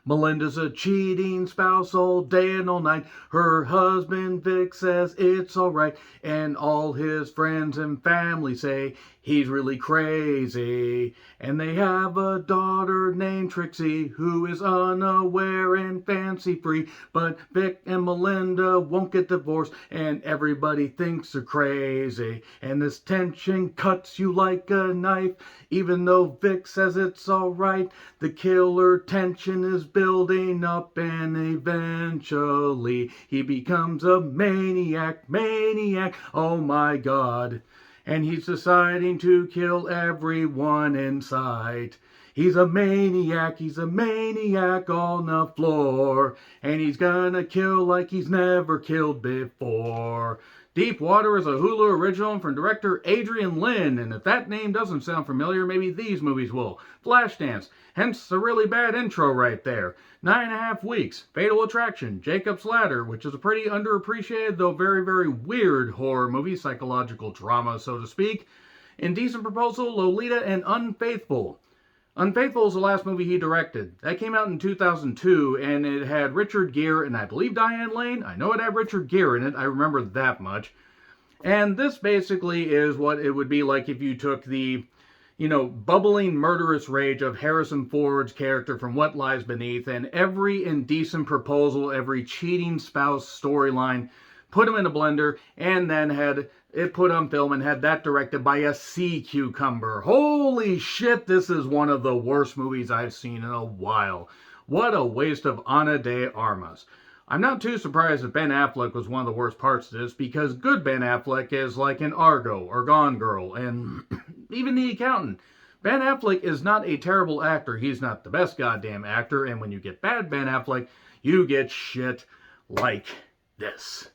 Melinda's a cheating spouse all day and all night. Her husband Vic says it's alright, and all his friends and family say he's really crazy. And they have a daughter named Trixie who is unaware and fancy free. But Vic and Melinda won't get divorced, and everybody thinks they're crazy. And this tension cuts you like a knife, even though Vic says it's alright. The killer tension is building up, and eventually he becomes a maniac, oh my god. And he's deciding to kill everyone in sight. He's a maniac on the floor, and he's gonna kill like he's never killed before. Deep Water is a Hulu original from director Adrian Lyne, and if that name doesn't sound familiar, maybe these movies will. Flashdance, hence the really bad intro right there. 9.5 Weeks, Fatal Attraction, Jacob's Ladder, which is a pretty underappreciated though very, very weird horror movie, psychological drama so to speak. Indecent Proposal, Lolita, and Unfaithful. Unfaithful is the last movie he directed. That came out in 2002, and it had Richard Gere and I believe Diane Lane. I know it had Richard Gere in it. I remember that much. And this basically is what it would be like if you took the, bubbling murderous rage of Harrison Ford's character from What Lies Beneath, and every indecent proposal, every cheating spouse storyline, put them in a blender, and then had it put on film and had that directed by a sea cucumber. Holy shit, this is one of the worst movies I've seen in a while. What a waste of Ana de Armas. I'm not too surprised that Ben Affleck was one of the worst parts of this, because good Ben Affleck is like an Argo or Gone Girl, and even The Accountant. Ben Affleck is not a terrible actor. He's not the best goddamn actor, and when you get bad Ben Affleck, you get shit like this.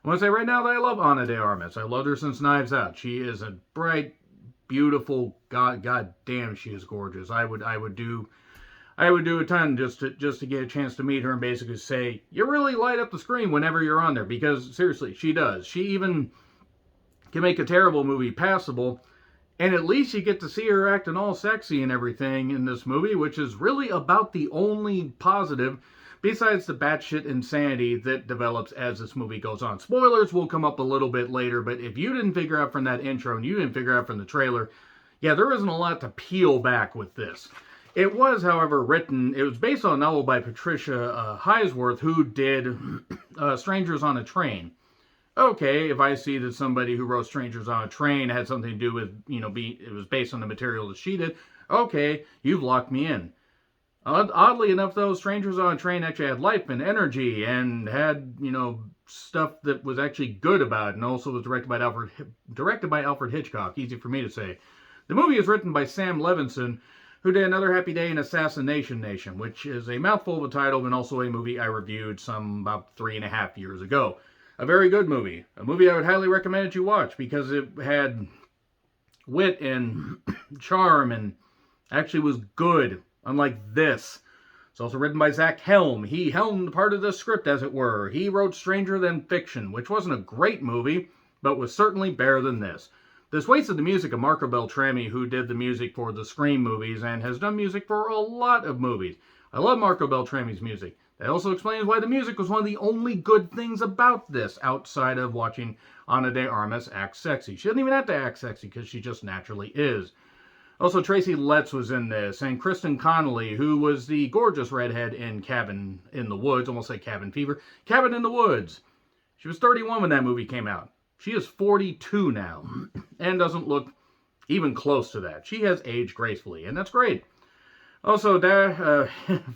I want to say right now that I love Ana de Armas. I loved her since Knives Out. She is a bright, beautiful, god damn, she is gorgeous. I would do a ton just to get a chance to meet her and basically say, you really light up the screen whenever you're on there, because seriously, she does. She even can make a terrible movie passable, and at least you get to see her acting all sexy and everything in this movie, which is really about the only positive besides the batshit insanity that develops as this movie goes on. Spoilers will come up a little bit later, but if you didn't figure out from that intro and you didn't figure out from the trailer, yeah, there isn't a lot to peel back with this. It was, however, it was based on a novel by Patricia Highsworth, who did Strangers on a Train. Okay, if I see that somebody who wrote Strangers on a Train had something to do with, it was based on the material that she did, okay, you've locked me in. Oddly enough, though, Strangers on a Train actually had life and energy and had, stuff that was actually good about it, and also was directed by Alfred Hitchcock. Easy for me to say. The movie is written by Sam Levinson, who did Another Happy Day in Assassination Nation, which is a mouthful of a title and also a movie I reviewed about 3.5 years ago. A very good movie. A movie I would highly recommend that you watch because it had wit and charm and actually was good. Unlike this. It's also written by Zach Helm. He helmed part of the script, as it were. He wrote Stranger Than Fiction, which wasn't a great movie, but was certainly better than this. This wasted the music of Marco Beltrami, who did the music for the Scream movies and has done music for a lot of movies. I love Marco Beltrami's music. That also explains why the music was one of the only good things about this, outside of watching Ana de Armas act sexy. She doesn't even have to act sexy, because she just naturally is. Also, Tracy Letts was in this, and Kristen Connolly, who was the gorgeous redhead in Cabin in the Woods. Almost like Cabin Fever. Cabin in the Woods. She was 31 when that movie came out. She is 42 now, and doesn't look even close to that. She has aged gracefully, and that's great. Also,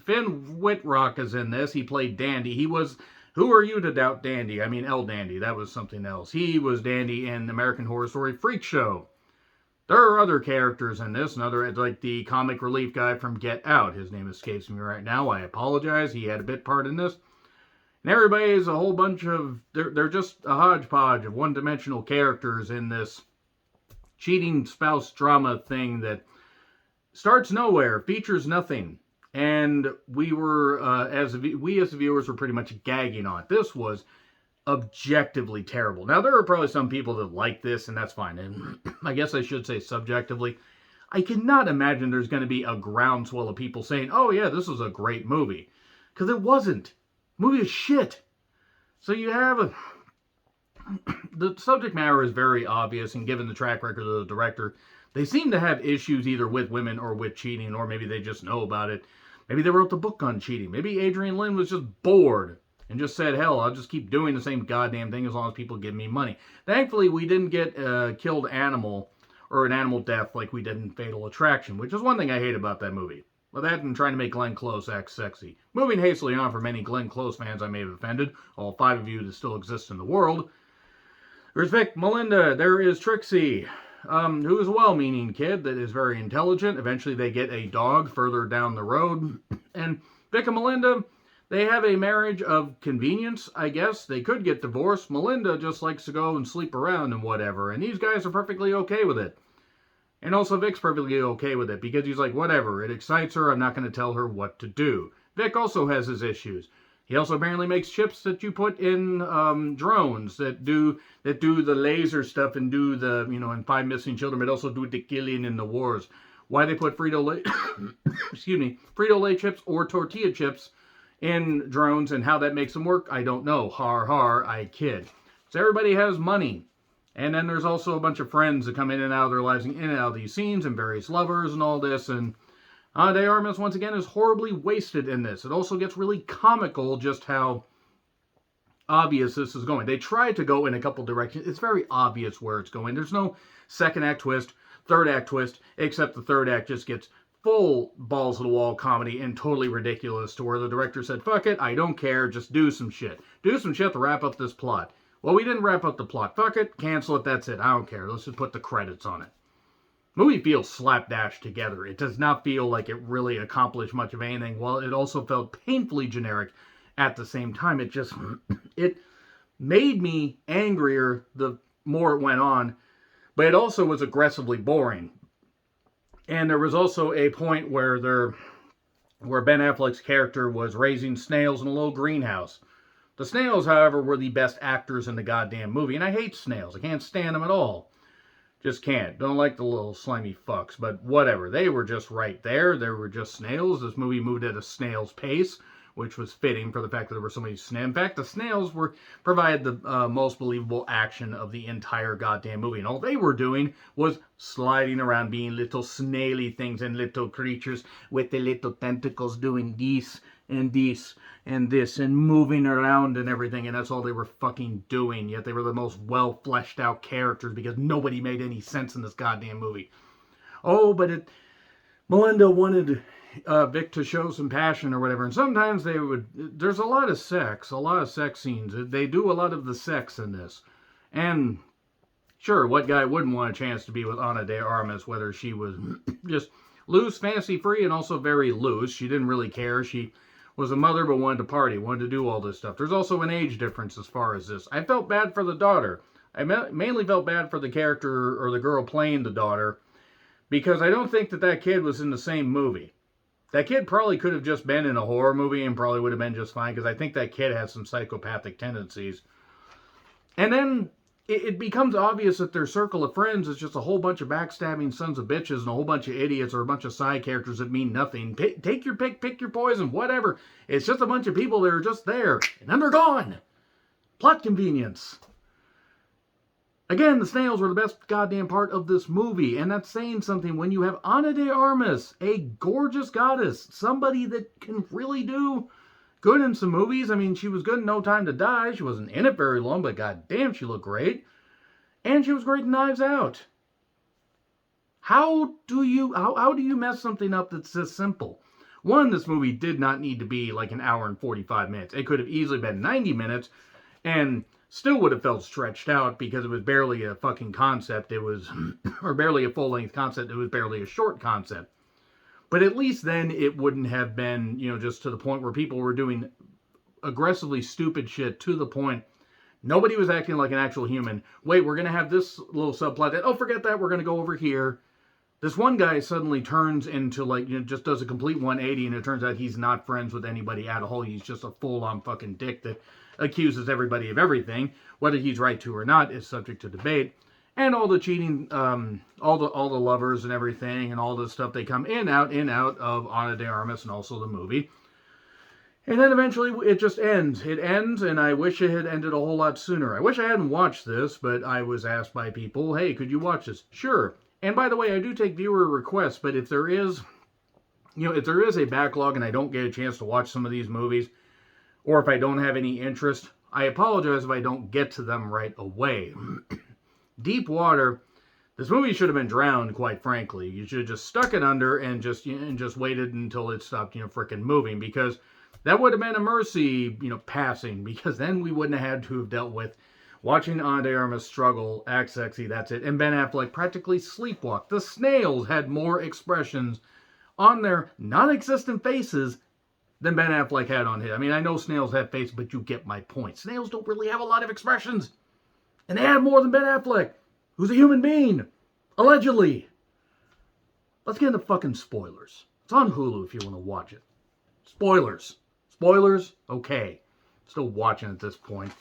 Finn Wittrock is in this. He played Dandy. He was, who are you to doubt Dandy? I mean, El Dandy. That was something else. He was Dandy in American Horror Story Freak Show. There are other characters in this, like the comic relief guy from Get Out. His name escapes me right now. I apologize. He had a bit part in this. And everybody is a whole bunch of, they're just a hodgepodge of one-dimensional characters in this cheating spouse drama thing that starts nowhere, features nothing. And we as the viewers were pretty much gagging on it. This was objectively terrible. Now, there are probably some people that like this, and that's fine. And I guess I should say subjectively. I cannot imagine there's going to be a groundswell of people saying, oh yeah, this is a great movie. Because it wasn't. The movie is shit. So you have the subject matter is very obvious, and given the track record of the director, they seem to have issues either with women or with cheating, or maybe they just know about it. Maybe they wrote the book on cheating. Maybe Adrian Lynn was just bored and just said, hell, I'll just keep doing the same goddamn thing as long as people give me money. Thankfully, we didn't get a killed animal or an animal death like we did in Fatal Attraction, which is one thing I hate about that movie. Well, that and trying to make Glenn Close act sexy. Moving hastily on for many Glenn Close fans I may have offended, all 5 of you that still exist in the world. There's Vic, Melinda, there is Trixie, who is a well-meaning kid that is very intelligent. Eventually they get a dog further down the road. And Vic and Melinda, they have a marriage of convenience, I guess. They could get divorced. Melinda just likes to go and sleep around and whatever. And these guys are perfectly okay with it. And also Vic's perfectly okay with it because he's like, whatever, it excites her, I'm not going to tell her what to do. Vic also has his issues. He also apparently makes chips that you put in drones that do the laser stuff and do the, and find missing children, but also do the killing in the wars. Why they put Frito-Lay, Frito-Lay chips or tortilla chips in drones and how that makes them work, I don't know. Har har, I kid. So everybody has money. And then there's also a bunch of friends that come in and out of their lives, in and out of these scenes, and various lovers and all this. And Ana de Armas, once again, is horribly wasted in this. It also gets really comical just how obvious this is going. They try to go in a couple directions. It's very obvious where it's going. There's no second act twist, third act twist, except the third act just gets full balls to the wall comedy and totally ridiculous to where the director said, fuck it, I don't care, just do some shit. Do some shit to wrap up this plot. Well, we didn't wrap up the plot. Fuck it, cancel it, that's it. I don't care. Let's just put the credits on it. Movie feels slapdash together. It does not feel like it really accomplished much of anything, while it also felt painfully generic at the same time. It made me angrier the more it went on, but it also was aggressively boring. And there was also a point where Ben Affleck's character was raising snails in a little greenhouse. The snails, however, were the best actors in the goddamn movie, and I hate snails. I can't stand them at all. Just can't. Don't like the little slimy fucks, but whatever. They were just right there. They were just snails. This movie moved at a snail's pace, which was fitting for the fact that there were so many snails. In fact, the snails provided the most believable action of the entire goddamn movie, and all they were doing was sliding around, being little snaily things and little creatures with the little tentacles doing this and this and this and moving around and everything, and that's all they were fucking doing. Yet they were the most well fleshed out characters because nobody made any sense in this goddamn movie. Oh, but Melinda wanted Vic to show some passion or whatever, and sometimes there's a lot of sex scenes. They do a lot of the sex in this. And sure, what guy wouldn't want a chance to be with Ana de Armas, whether she was just loose, fantasy free, and also very loose. She didn't really care. She was a mother but wanted to party, wanted to do all this stuff. There's also an age difference as far as this. I felt bad for the daughter. I mainly felt bad for the character or the girl playing the daughter, because I don't think that kid was in the same movie. That kid probably could have just been in a horror movie and probably would have been just fine, because I think that kid has some psychopathic tendencies. And then it becomes obvious that their circle of friends is just a whole bunch of backstabbing sons of bitches and a whole bunch of idiots or a bunch of side characters that mean nothing. Take your pick, pick your poison, whatever. It's just a bunch of people that are just there, and then they're gone. Plot convenience. Again, the snails were the best goddamn part of this movie, and that's saying something when you have Ana de Armas, a gorgeous goddess, somebody that can really do good in some movies. I mean, she was good in No Time to Die. She wasn't in it very long, but goddamn, she looked great. And she was great in Knives Out. How do you mess something up that's this simple? One, this movie did not need to be like an hour and 45 minutes. It could have easily been 90 minutes and still would have felt stretched out because it was barely a fucking concept. It was, or barely a full-length concept. It was barely a short concept. But at least then it wouldn't have been, just to the point where people were doing aggressively stupid shit to the point nobody was acting like an actual human. Wait, we're going to have this little subplot. Oh, forget that. We're going to go over here. This one guy suddenly turns into just does a complete 180, and it turns out he's not friends with anybody at all. He's just a full-on fucking dick that accuses everybody of everything. Whether he's right to or not is subject to debate. And all the cheating, all the lovers and everything, and all this stuff, they come in out of Ana de Armas and also the movie. And then eventually it just ends. It ends, and I wish it had ended a whole lot sooner. I wish I hadn't watched this, but I was asked by people, hey, could you watch this? Sure. And by the way, I do take viewer requests, but if there is, if there is a backlog and I don't get a chance to watch some of these movies, or if I don't have any interest, I apologize if I don't get to them right away. Deep Water, this movie should have been drowned, quite frankly. You should have just stuck it under and just waited until it stopped, frickin' moving, because that would have been a mercy, passing, because then we wouldn't have had to have dealt with watching Ana de Armas struggle, act sexy, that's it, and Ben Affleck practically sleepwalk. The Snails had more expressions on their non-existent faces than Ben Affleck had on his. I mean, I know Snails have faces, but you get my point. Snails don't really have a lot of expressions. And they had more than Ben Affleck, who's a human being, allegedly. Let's get into fucking spoilers. It's on Hulu if you want to watch it. Spoilers. Spoilers? Okay. Still watching at this point.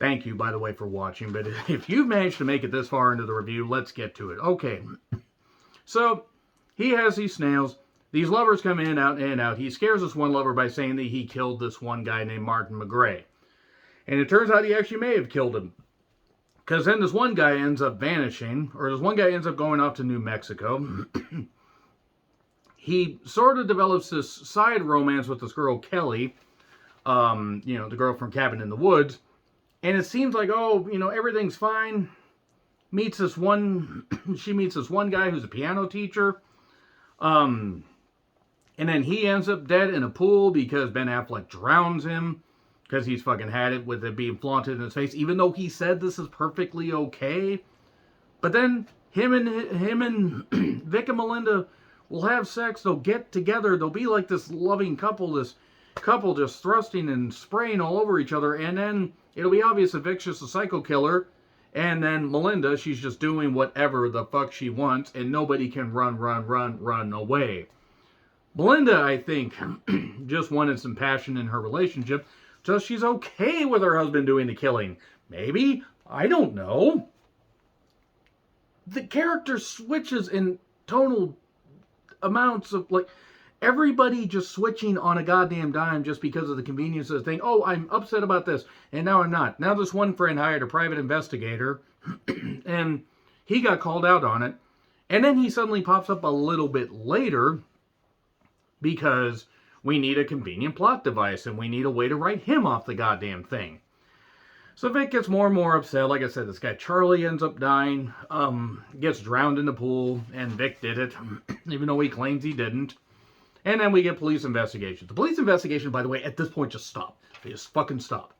Thank you, by the way, for watching. But if you've managed to make it this far into the review, let's get to it. Okay. So, he has these snails. These lovers come in, out, and out. He scares this one lover by saying that he killed this one guy named Martin McGray. And it turns out he actually may have killed him. Because then this one guy ends up vanishing, or this one guy ends up going off to New Mexico. He sort of develops this side romance with this girl, Kelly, the girl from Cabin in the Woods. And it seems like, everything's fine. She meets this one guy who's a piano teacher. And then he ends up dead in a pool because Ben Affleck drowns him. Because he's fucking had it with it being flaunted in his face, even though he said this is perfectly okay. But then him and Vic and Melinda will have sex. They'll get together. They'll be like this loving couple. This couple just thrusting and spraying all over each other. And then it'll be obvious that Vic's just a psycho killer. And then Melinda, she's just doing whatever the fuck she wants. And nobody can run away. Melinda, I think, just wanted some passion in her relationship. So she's okay with her husband doing the killing. Maybe. I don't know. The character switches in tonal amounts of, everybody just switching on a goddamn dime just because of the convenience of the thing. Oh, I'm upset about this, and now I'm not. Now this one friend hired a private investigator, and he got called out on it. And then he suddenly pops up a little bit later because we need a convenient plot device, and we need a way to write him off the goddamn thing. So Vic gets more and more upset. Like I said, this guy Charlie ends up dying, gets drowned in the pool, and Vic did it, even though he claims he didn't. And then we get police investigation. The police investigation, by the way, at this point just stop. They just fucking stop.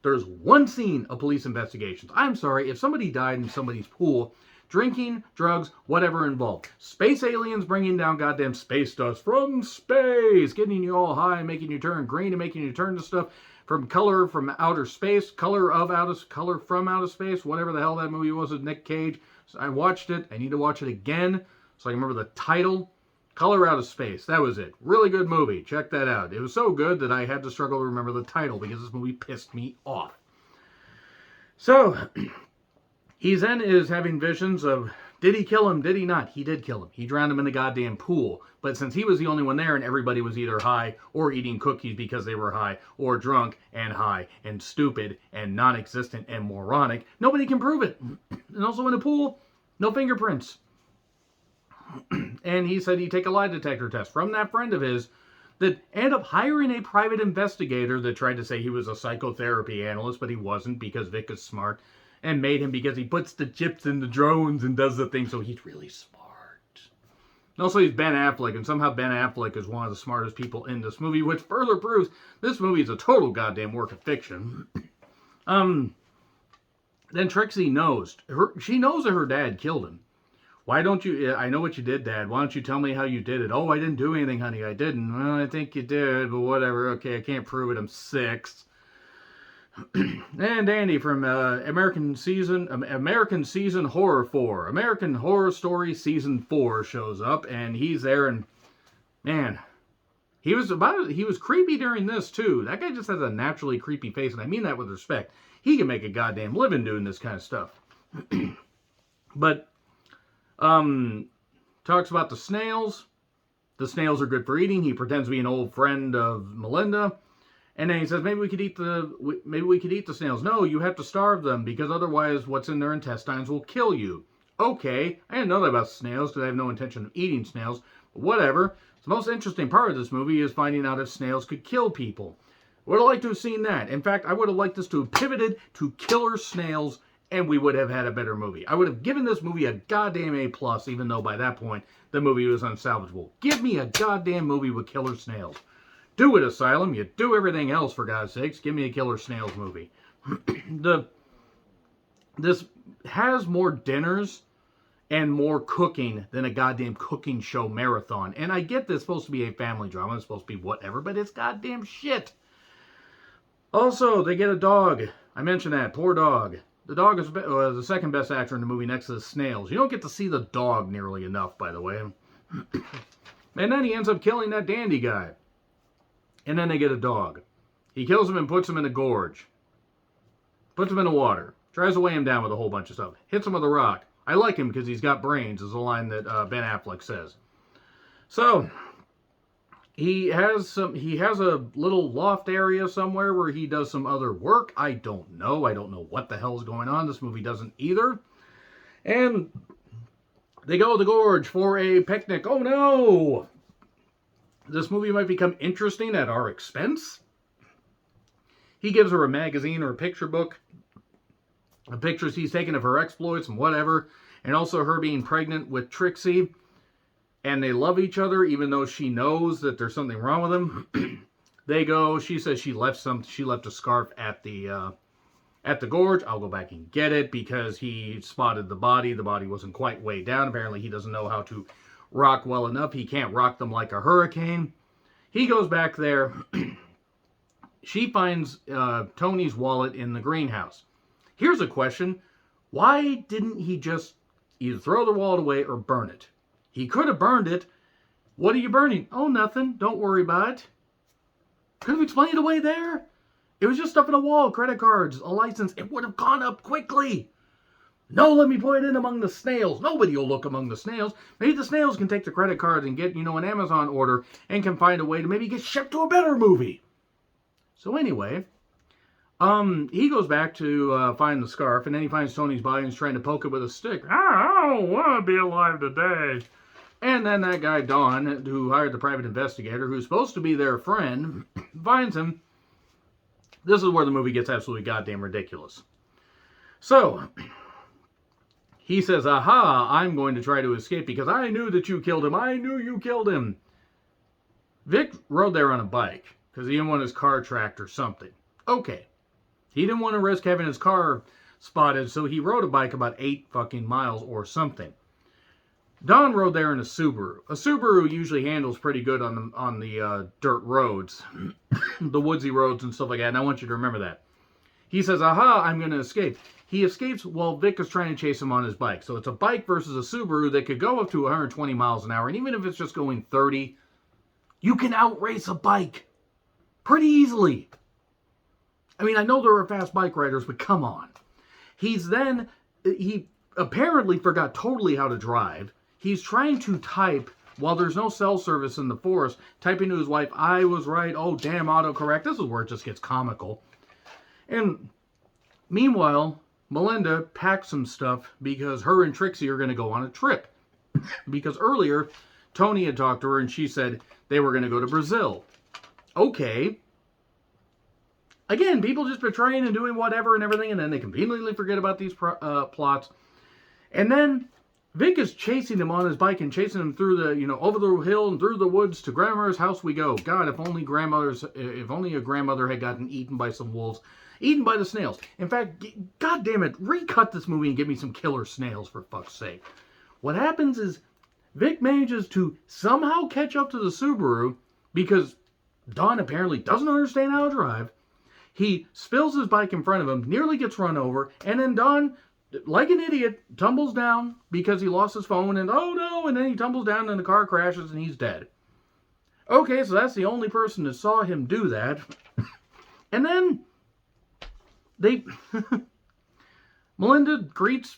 There's one scene of police investigations. I'm sorry, if somebody died in somebody's pool, drinking, drugs, whatever involved. Space aliens bringing down goddamn space dust from space, getting you all high, making you turn green, and making you turn to stuff from color from outer space, color from outer space, whatever the hell that movie was with Nick Cage. So I watched it. I need to watch it again so I can remember the title. Color Out of Space. That was it. Really good movie. Check that out. It was so good that I had to struggle to remember the title because this movie pissed me off. So, he then is having visions of, did he kill him? Did he not? He did kill him. He drowned him in the goddamn pool. But since he was the only one there and everybody was either high or eating cookies because they were high, or drunk and high and stupid and non-existent and moronic, nobody can prove it. And also in the pool, no fingerprints. And he said he'd take a lie detector test from that friend of his that ended up hiring a private investigator that tried to say he was a psychotherapy analyst, but he wasn't because Vic is smart, and made him because he puts the chips in the drones and does the thing, so he's really smart. And also he's Ben Affleck, and somehow Ben Affleck is one of the smartest people in this movie, which further proves this movie is a total goddamn work of fiction. Then Trixie knows. She knows that her dad killed him. Why don't you, I know what you did, Dad. Why don't you tell me how you did it? Oh, I didn't do anything, honey. I didn't. Well, I think you did, but whatever. Okay, I can't prove it. I'm 6. And Andy from American Season Horror 4. American Horror Story Season 4 shows up, and he's there, and man, he was creepy during this, too. That guy just has a naturally creepy face, and I mean that with respect. He can make a goddamn living doing this kind of stuff. But talks about the snails. The snails are good for eating. He pretends to be an old friend of Melinda. And then he says, maybe we could eat the snails. No, you have to starve them because otherwise what's in their intestines will kill you. Okay, I didn't know that about snails because I have no intention of eating snails. But whatever. The most interesting part of this movie is finding out if snails could kill people. Would have liked to have seen that. In fact, I would have liked this to have pivoted to killer snails, and we would have had a better movie. I would have given this movie a goddamn A+, even though by that point the movie was unsalvageable. Give me a goddamn movie with killer snails. Do it, Asylum. You do everything else, for God's sakes. Give me a killer snails movie. This has more dinners and more cooking than a goddamn cooking show marathon. And I get this is supposed to be a family drama. It's supposed to be whatever, but it's goddamn shit. Also, they get a dog. I mentioned that. Poor dog. The dog is the second best actor in the movie next to the Snails. You don't get to see the dog nearly enough, by the way. And then he ends up killing that dandy guy. And then they get a dog. He kills him and puts him in a gorge. Puts him in the water. Tries to weigh him down with a whole bunch of stuff. Hits him with a rock. I like him because he's got brains, is a line that Ben Affleck says. So, he has a little loft area somewhere where he does some other work. I don't know. I don't know what the hell's going on. This movie doesn't either. And they go to the gorge for a picnic. Oh no! This movie might become interesting at our expense. He gives her a magazine or a picture book. The pictures he's taken of her exploits and whatever. And also her being pregnant with Trixie. And they love each other even though she knows that there's something wrong with him. They go. She says she left a scarf at the gorge. I'll go back and get it because he spotted the body. The body wasn't quite way down. Apparently he doesn't know how to rock well enough. He can't rock them like a hurricane. He goes back there. She finds Tony's wallet in the greenhouse. Here's a question. Why didn't he just either throw the wallet away or burn it? He could have burned it. What are you burning? Oh, nothing. Don't worry about it. Could have explained it away there. It was just stuff in a wall, credit cards, a license. It would have gone up quickly. No, let me put it in among the snails. Nobody will look among the snails. Maybe the snails can take the credit cards and get, an Amazon order and can find a way to maybe get shipped to a better movie. So anyway, he goes back to find the scarf, and then he finds Tony's body and is trying to poke it with a stick. I don't want to be alive today. And then that guy, Don, who hired the private investigator, who's supposed to be their friend, finds him. This is where the movie gets absolutely goddamn ridiculous. So, he says, aha, I'm going to try to escape because I knew that you killed him. I knew you killed him. Vic rode there on a bike because he didn't want his car tracked or something. Okay. He didn't want to risk having his car spotted, so he rode a bike about 8 fucking miles or something. Don rode there in a Subaru. A Subaru usually handles pretty good on the dirt roads, the woodsy roads and stuff like that, and I want you to remember that. He says, aha, I'm going to escape. He escapes while Vic is trying to chase him on his bike. So it's a bike versus a Subaru that could go up to 120 miles an hour. And even if it's just going 30, you can outrace a bike pretty easily. I mean, I know there are fast bike riders, but come on. He apparently forgot totally how to drive. He's trying to type while there's no cell service in the forest, typing to his wife, I was right, oh damn, autocorrect. This is where it just gets comical. And meanwhile, Melinda packs some stuff because her and Trixie are going to go on a trip. Because earlier, Tony had talked to her and she said they were going to go to Brazil. Okay. Again, people just betraying and doing whatever and everything, and then they conveniently forget about these plots. And then Vic is chasing him on his bike and chasing him through the, over the hill and through the woods to grandmother's house we go. God, if only a grandmother had gotten eaten by some wolves. Eaten by the snails. In fact, God damn it, recut this movie and give me some killer snails for fuck's sake. What happens is Vic manages to somehow catch up to the Subaru because Don apparently doesn't understand how to drive. He spills his bike in front of him, nearly gets run over, and then Don, like an idiot, tumbles down because he lost his phone, and oh no, and then he tumbles down and the car crashes and he's dead. Okay, so that's the only person that saw him do that. And then Melinda greets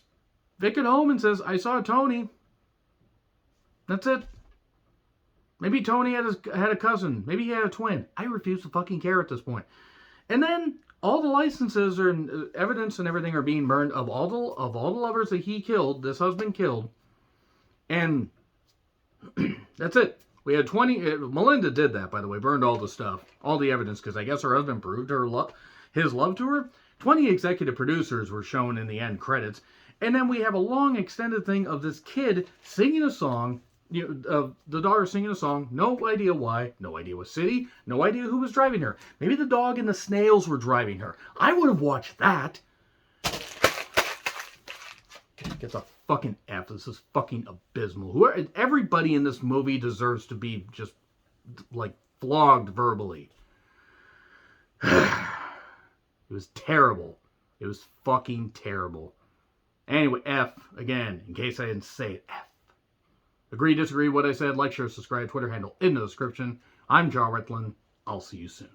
Vic at home and says, I saw Tony. That's it. Maybe Tony had a cousin. Maybe he had a twin. I refuse to fucking care at this point. And then all the licenses and evidence and everything are being burned of all the lovers that he killed, this husband killed. And that's it. We had 20. Melinda did that, by the way, burned all the stuff, all the evidence, because I guess her husband proved his love to her. 20 executive producers were shown in the end credits. And then we have a long extended thing of this kid singing a song, the daughter singing a song, no idea why, no idea what city, no idea who was driving her. Maybe the dog and the snails were driving her. I would have watched that. Gets a fucking F. This is fucking abysmal. Everybody in this movie deserves to be just, like, flogged verbally. It was terrible. It was fucking terrible. Anyway, F, again, in case I didn't say it, F. Agree, disagree, what I said, like, share, subscribe, Twitter handle in the description. I'm Jaw Ritlin. I'll see you soon.